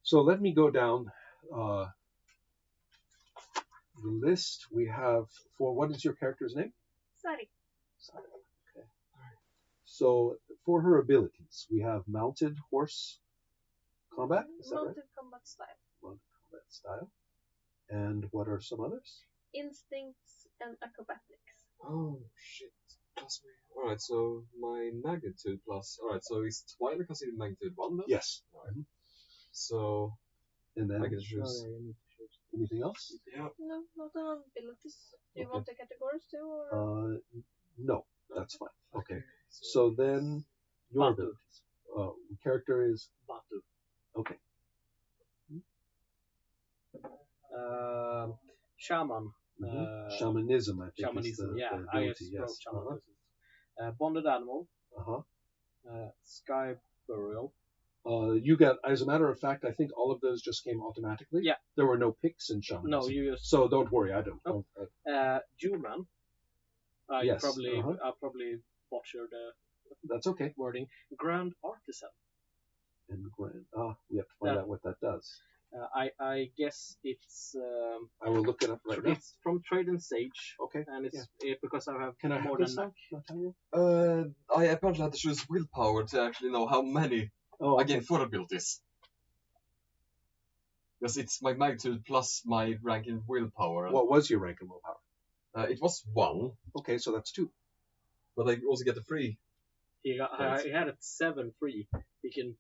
So let me go down the list. We have for what is your character's name? Sari. Sari. Okay. So for her abilities, we have mounted horse combat. Is that right? Mounted combat style. Mounted combat style. And what are some others? Instincts and acrobatics. Oh shit. Plus me. Alright, so my magnitude plus. Alright, so is Twilight considered magnitude 1 then? Yes. Right. So. And then I can choose. Anything else? Yeah. No, not on abilities. Do you want the categories too? Or? No, that's fine. Okay. So then your abilities. Character is Batu. Okay. Shaman. Shamanism, I think. Shamanism, is the I ability. just wrote Yes. shamanism. Bonded animal. Sky burial. You got, as a matter of fact, I think all of those just came automatically. Yeah. There were no picks in shamanism. No, you just. So don't worry, I don't. Oh. Human. Yes. I probably butchered the That's okay. wording. Grand artisan. And grand. We have to find out what that does. I guess it's. I will look it up right now. It's from Trade and Sage. Okay. And it's because I have Can I more have this than now? I apparently had to choose willpower to actually know how many I gain for abilities. Because it's my magnitude plus my rank in willpower. What was your rank in willpower? It was 1. Okay, so that's 2. But I also get the 3. He had it 7 free. He can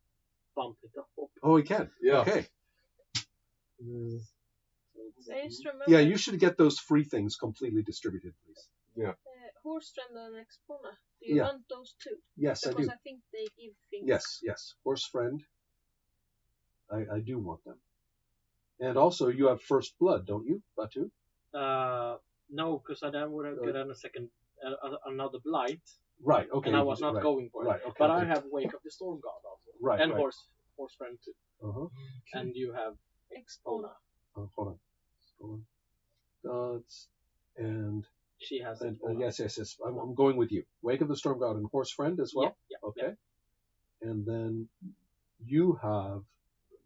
bump it up. Oh, he can? Yeah. Okay. Yeah, you should get those free things completely distributed, please. Yeah. Horse friend and Expona. Do you want those too? Yes, I do. Because I think they give things. Yes. Horse friend. I do want them. And also, you have first blood, don't you, Batu? No, because I then would have gotten a second, another blight. Right. Okay. And I was not going for it. Right. Okay. But I have Wake of the Storm God also. Right. And Horse friend too. Okay. And you have Expona. Hold on. Gods and she has. Yes. I'm going with you. Wake of the Storm God and Horse Friend as well. Yeah. Okay. Yeah. And then you have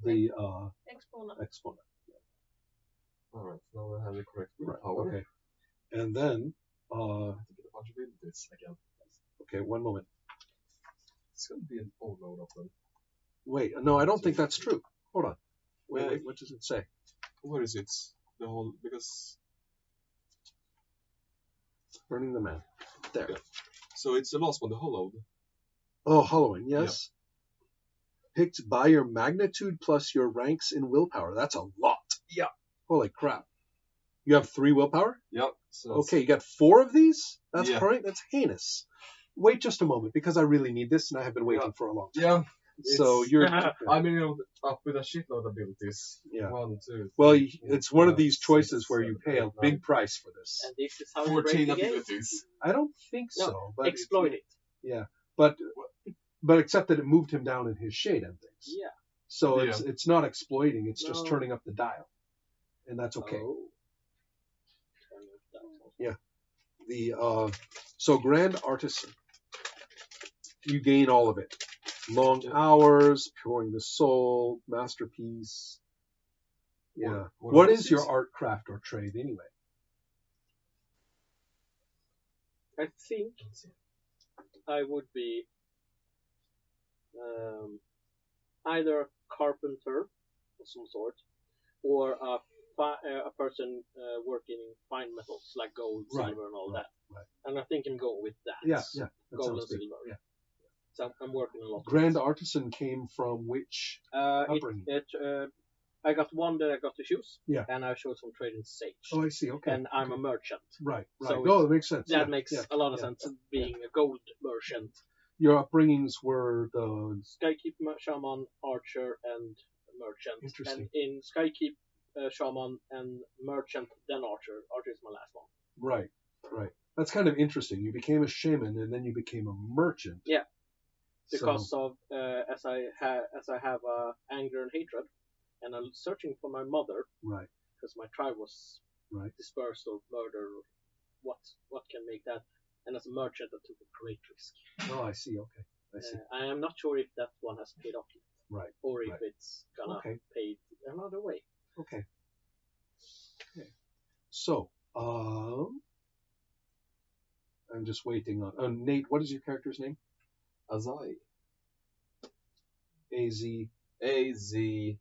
the Expona. Alright, now I have the correct willpower. Right. Okay. And then I have to get a bunch of abilities again. Okay, one moment. It's going to be an overload of them. Wait, no, I don't think that's true. Hold on. Wait, what does it say? Where is it? The whole, because... Burning the Man. There. Yeah. So it's the last one, the hollowed. Oh, hollowing, yes. Yeah. Picked by your magnitude plus your ranks in willpower. That's a lot. Yeah. Holy crap. You have 3 willpower? Yep. So okay, you got 4 of these? That's That's heinous. Wait just a moment, because I really need this, and I have been waiting for a long time. Yeah. So you're... I mean, up with a shitload of abilities. Yeah. 1, 2, well, 3, it's one of these choices 6, where you pay a big price for this. And this is how 14 abilities. I don't think so. But exploit it. Yeah. But except that it moved him down in his shade and things. Yeah. So it's not exploiting, it's just turning up the dial. And that's okay. Oh. Yeah. So Grand Artisan. You gain all of it. Long hours, pouring the soul, masterpiece. Yeah. What is your art, craft, or trade anyway? I think I would be either a carpenter of some sort, or a person working in fine metals like gold, silver, and all that. Right. And I think I'm going with that. Yeah. Gold and silver. Yeah. So I'm working a lot. Grand Artisan came from which upbringing? I got one that I got to choose. Yeah. And I chose from Trade and Sage. Oh, I see. Okay. And I'm a merchant. Right. So it makes sense. That makes a lot of sense, being a gold merchant. Your upbringings were the Skykeep, Shaman, Archer, and Merchant. Interesting. And in Skykeep, Shaman, and Merchant, then Archer. Archer is my last one. Right. That's kind of interesting. You became a shaman and then you became a merchant. Yeah. Because of as I have anger and hatred, and I'm searching for my mother. Right. Because my tribe was dispersed or murdered. What can make that? And as a merchant, I took a great risk. Oh, I see. Okay, I see. I am not sure if that one has paid off yet. Right. or if Right. it's gonna Okay. pay another way. Okay. So, I'm just waiting on. Nate, what is your character's name? Azai. A-Z. Azhai.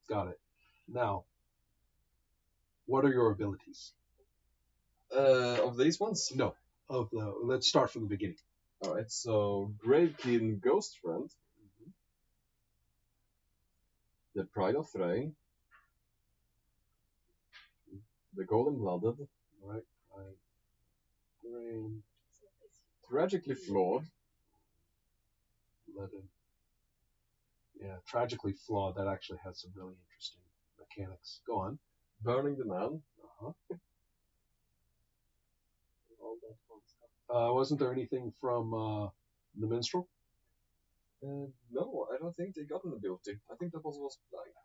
Got it. Now, what are your abilities? Of these ones? No. Let's start from the beginning. Alright, so Gravekin Ghost Friend. The Pride of Thrain. The Golden Blooded. Right. Brain. Tragically Flawed. Blooded. Yeah, tragically flawed. That actually has some really interesting mechanics. Go on. Burning the Man. Uh-huh. All that fun stuff. Wasn't there anything from the Minstrel? No, I don't think they got an ability. I think that was blank.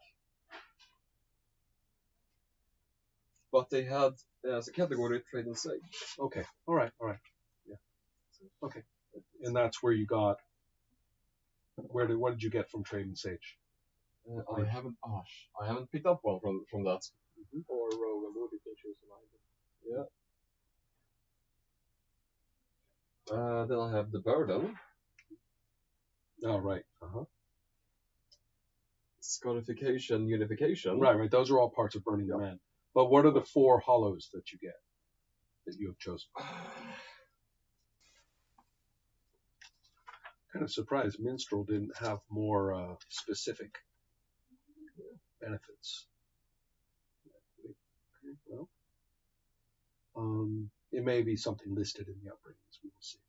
But they had, as a category, Trade and Sage. Okay. All right. Yeah. Okay. And that's where you got. What did you get from Trade and Sage? I haven't picked up one from that. Or Rogue and Wood, you can choose an item. Then I have the Burden. Oh, right. Uh-huh. Scarification, Unification. Right. Those are all parts of Burning the Man. But what are the 4 hollows that you get that you have chosen? Kind of surprised Minstrel didn't have more specific benefits. Well, it may be something listed in the upbringings. We will see.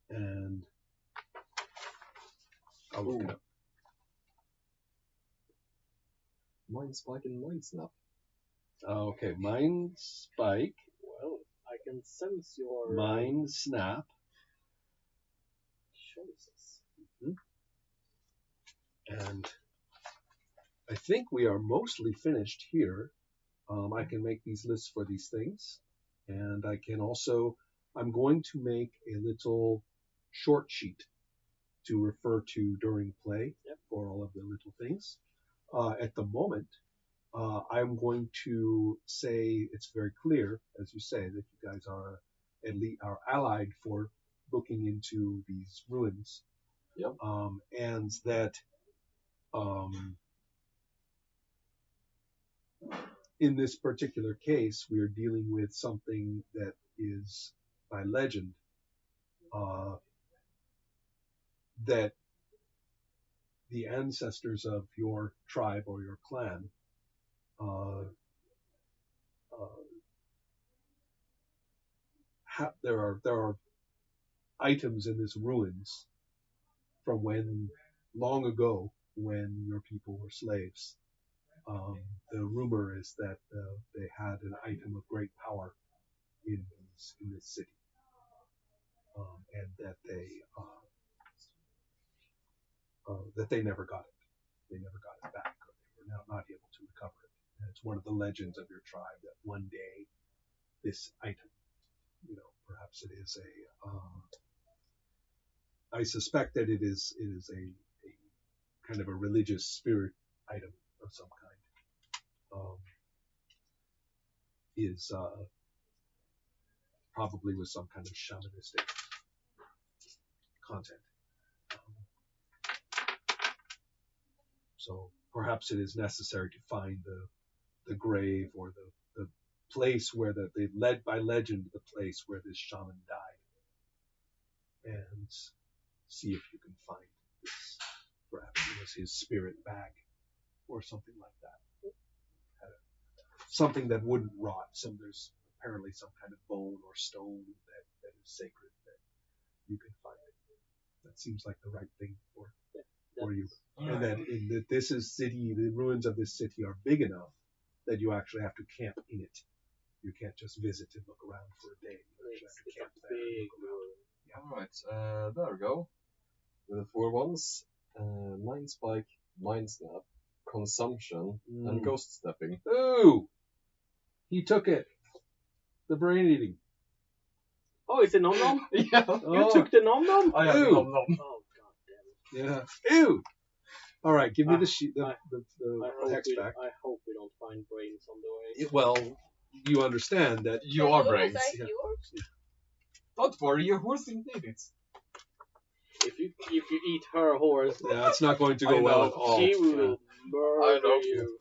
And I'll look it up. Mind Spike and Mind Snap. Okay, Mind Spike. Well, I can sense your Mind Snap. choices. And I think we are mostly finished here. I can make these lists for these things. And I can also, I'm going to make a little short sheet to refer to during play for all of the little things. At the moment, I'm going to say it's very clear, as you say, that you guys are allied for looking into these ruins. Yep. And that in this particular case, we are dealing with something that is by legend that the ancestors of your tribe or your clan there are items in this ruins from when long ago when your people were slaves. The rumor is that they had an item of great power in this city, and that they never got it. They never got it back, or they were not able to recover it. And it's one of the legends of your tribe that one day this item, perhaps it is I suspect that it is a kind of a religious spirit item of some kind. Is probably with some kind of shamanistic content. So perhaps it is necessary to find the grave or the place where they led by legend the place where this shaman died, and see if you can find this. Perhaps it was his spirit bag or something like that. Something that wouldn't rot. There's apparently some kind of bone or stone that is sacred that you can find it. That seems like the right thing for you. And that the ruins of this city are big enough that you actually have to camp in it. You can't just visit and look around for a day. You actually have to camp there and look around. Yeah. Alright, there we go. With the 4 ones. Mind Spike, Mind Snap, Consumption, and Ghost Stepping. Ooh! He took it. The brain eating. Oh, it's a nom nom? Yeah. You took the nom nom? I have the Nom Nom. Oh, god damn Yeah. Ew. All right, give me the sheet, I the text back. I hope we don't find brains on the way. Well, you understand that You are Can brains. like yeah. yours? Don't worry, your horse didn't need it. If you eat her horse, yeah, it's not going to I go well know. at all. she will I know. murder you.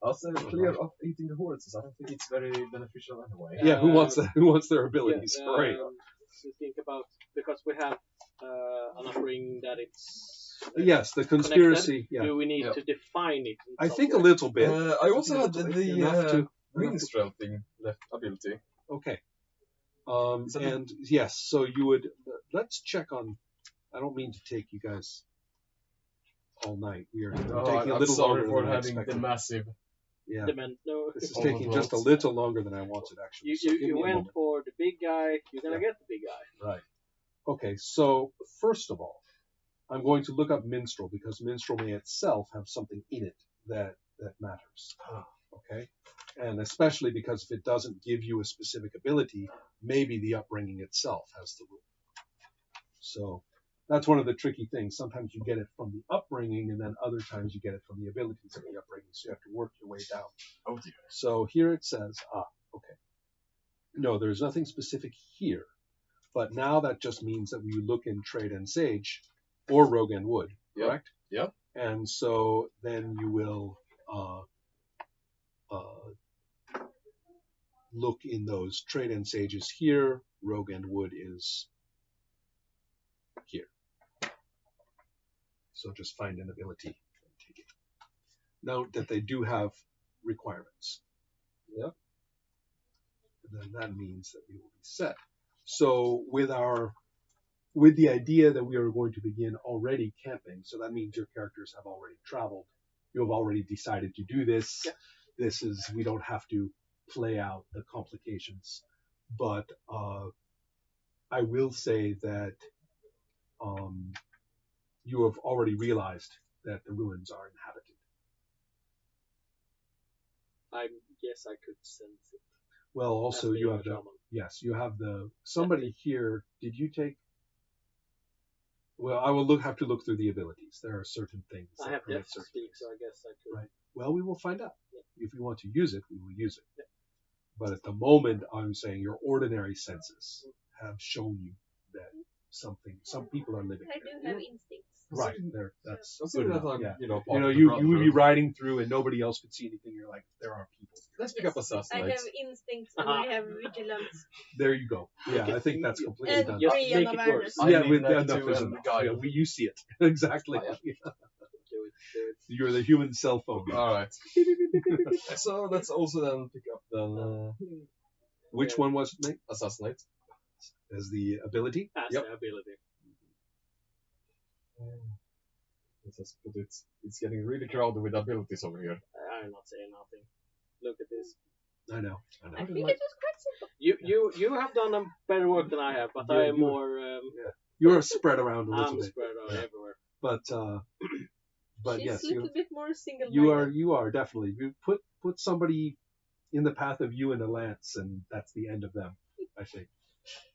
As a clear of eating the horses, I don't think it's very beneficial anyway. Yeah, who wants that? Who wants their abilities? Yeah, Great. to think about, because we have an offering that it's Yes, the conspiracy. Yeah, do we need Yeah. to define it? In I some think a way? little bit. I also had Enough the to- minstrel thing left ability. Okay. So And yes, so you would. Let's check on. I don't mean to take you guys all night. We are taking a I'm little sorry longer for than I having the expected. massive. Yeah, No, this is All taking the just a votes. little longer than I wanted actually. you So give me a went moment. for the big guy. You're gonna get the big guy. Right. Okay, so first of all, I'm going to look up minstrel because minstrel may itself have something in it that matters. Okay? And especially because if it doesn't give you a specific ability, maybe the upbringing itself has the rule. So that's one of the tricky things. Sometimes you get it from the upbringing, and then other times you get it from the abilities of the upbringing. So you have to work your way down. Oh dear. So here it says, okay. No, there's nothing specific here. But now that just means that we look in Trade and Sage or Rogue and Wood, Yep. correct? Yep. And so then you will look in those Trade and Sages here. Rogue and Wood is here. So just find an ability and take it. Note that they do have requirements. Yep. And then that means that we will be set. So with the idea that we are going to begin already camping, so that means your characters have already traveled. You have already decided to do this. Yeah. We don't have to play out the complications. But I will say that you have already realized that the ruins are inhabited. I guess I could sense it. Well, also As you being have a the shaman. yes, you have the somebody here. Did you take? Well, I will have to look through the abilities. There are certain things. I that have permit death to certain speak, things. so I guess I could. Right. Well, we will find out. Yeah. If you want to use it, we will use it. Yeah. But at the moment, I'm saying your ordinary senses have shown you that some people are living I there. do have instincts. Right. There. That's Consider good that enough. I'm, Yeah. part You know, of the you would brotherhood. be riding through and nobody else could see anything. You're like, there are people here. Let's pick up I assassinate. have instincts and I have vigilance. There you go. Yeah, Okay. I think that's completely And done. Just 3 make on it awareness. worse. I Yeah, need with that enough too, is and enough. guile. Yeah, you see it exactly. Oh, yeah. Do it. You're the human cell phone. Alright. So let's also then pick up Which one was it, Nate? assassinate. As the ability? As Yep. the ability. Let's just put it. It's getting really crowded with abilities over here. I'm not saying nothing. Look at this. I know. I think it was quite simple. You have done a better work than I have, but Yeah, I am you- more. You're spread around a little I'm bit, spread out Yeah. everywhere. but She's yes, a little bit more single. you are definitely. You put somebody in the path of you and a lance, and that's the end of them, I think.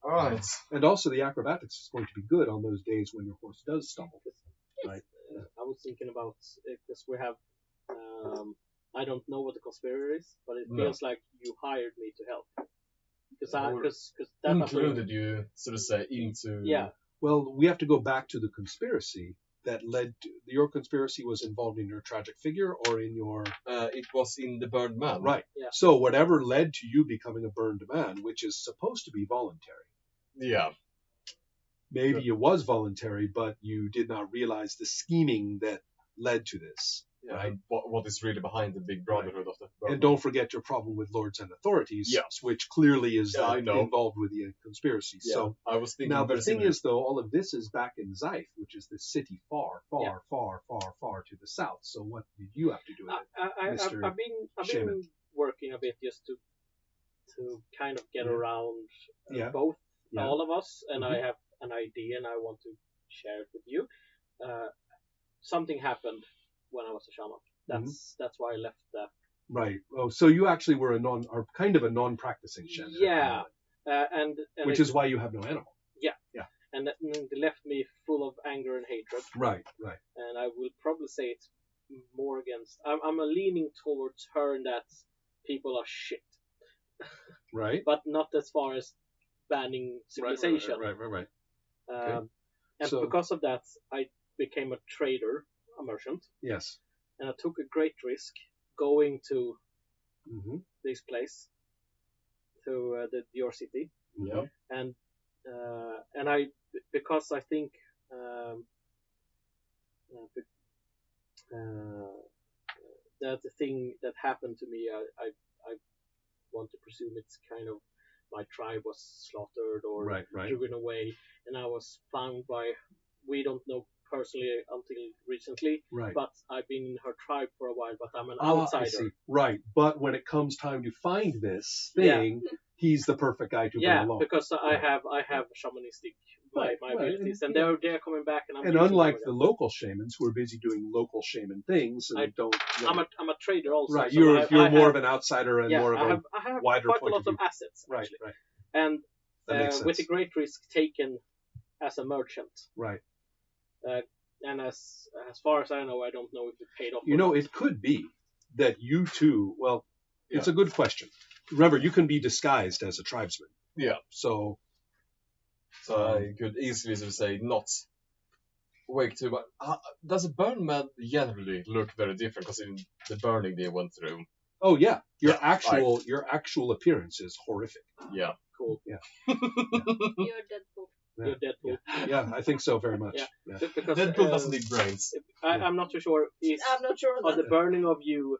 Alright. And also the acrobatics is going to be good on those days when your horse does stumble. Right. I was thinking about because we have. I don't know what the conspirator is, but it No. feels like you hired me to help. Or Because that Included you, so to say, into. Yeah. Well, we have to go back to the conspiracy that led to your conspiracy was involved in your tragic figure or in your It was in the burned man. right. Yeah. So whatever led to you becoming a burned man, which is supposed to be voluntary. Yeah. Maybe it was voluntary, but you did not realize the scheming that led to this. Yeah. Right. And what is really behind the big brotherhood of the burned And don't forget your problem with lords and authorities, Yeah. which clearly is Yeah, I know. involved with the conspiracy. Yeah. So I was thinking. now the very thing similar. is, though, all of this is back in Zyth, which is the city far, far, Yeah. far, far, far to the south. So what did you have to do with it? Mr. I've been Shaman. working a bit just to kind of get Yeah. around Yeah. both Yeah. all of us, and I Mhm. have an idea and I want to share it with you. Something happened when I was a shaman. That's why I left that. Right. Oh, so you actually were kind of a non-practicing shaman. at the Yeah. moment, And which it- is why you have no animal. and it left me full of anger and hatred. Right. And I will probably say it's more against. I'm leaning towards her in that people are shit, Right. but not as far as banning civilization. Right. And So- because of that, I became a trader, a merchant, Yes. and I took a great risk going to Mm-hmm. this place, to your city, Yeah. and I, because I think that the thing that happened to me, I want to presume it's kind of my tribe was slaughtered or Right. driven away, and I was found by, we don't know personally until recently, Right. but I've been in her tribe for a while, but I'm an I outsider. see. Right. But when it comes time to find this Yeah. thing, he's the perfect guy to bring Yeah, along. because I Right. have shamanistic Right, my right, abilities, and- and they're coming back, and I'm And using unlike them the again. local shamans who are busy doing local shaman things and don't. I'm a trader also. right. so You're I more have, of an outsider and yeah, more of I a have wider quite a point lot of view. of assets Right. actually, Right. and That makes with a sense. great risk taken as a merchant, Right. and as far as I know, I don't know if it paid off. You or know, not. it could be that you too. Well, it's Yeah. a good question. Remember, you can be disguised as a tribesman. Yeah. So So I could easily sort of say not wake too much. Does a burn man generally look very different considering the burning they went through? Oh yeah, your Yeah, actual appearance is horrific. Yeah. Cool. You're Deadpool. Yeah. You're Deadpool. Yeah, I think so very much. Yeah. Yeah. Because Deadpool doesn't need brains. I'm not too sure. I'm not sure Are of the that. burning of you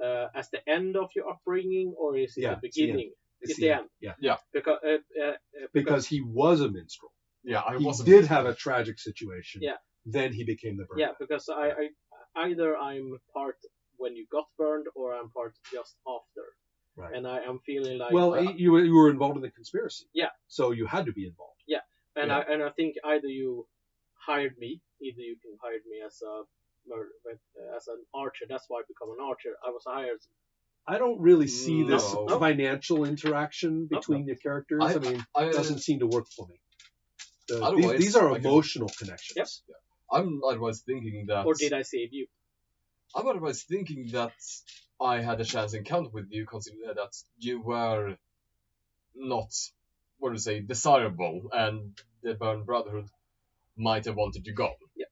as the end of your upbringing, or is it Yeah, the it's the end. beginning? It's It's the end. Yeah. Because Because he was a minstrel. Yeah, I He wasn't. did have a tragic situation. Yeah. Then he became the burn. yeah, because I either I'm part when you got burned, or I'm part just after. Right. And I'm feeling like Well, you were involved in the conspiracy. Yeah. So you had to be involved. and yeah. I think either you hired me, either you can hire me as an archer. That's why I become an archer. I was hired. I don't really see this No. financial interaction between the characters. I mean, it doesn't seem to work for me. Otherwise, These are I can- emotional connections. Yep. I'm otherwise thinking that. Or did I save you? I'm otherwise thinking that I had a chance encounter with you, considering that you were not, what do you say, desirable, and the Burn Brotherhood might have wanted you gone. Yeah.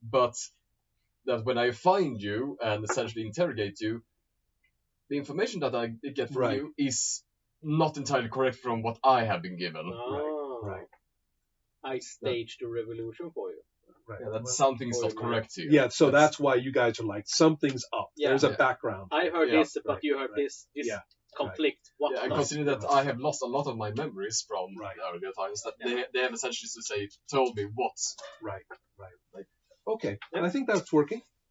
But that when I find you and essentially interrogate you, the information that I get from Right. you is not entirely correct from what I have been given. Oh. right. I staged a revolution for you. Right. Yeah, that something is Or not it might- correct here. Yeah, so that's why you guys are like, something's up. Yeah. There's a Yeah. background. I heard Yeah, this, but right, you heard right. this. This Yeah, conflict. What? Yeah, and the- considering that I have lost a lot of my memories from Right. the earlier times, that Yeah. they have essentially to say told me what. Right. Okay. Yeah. I think that's working.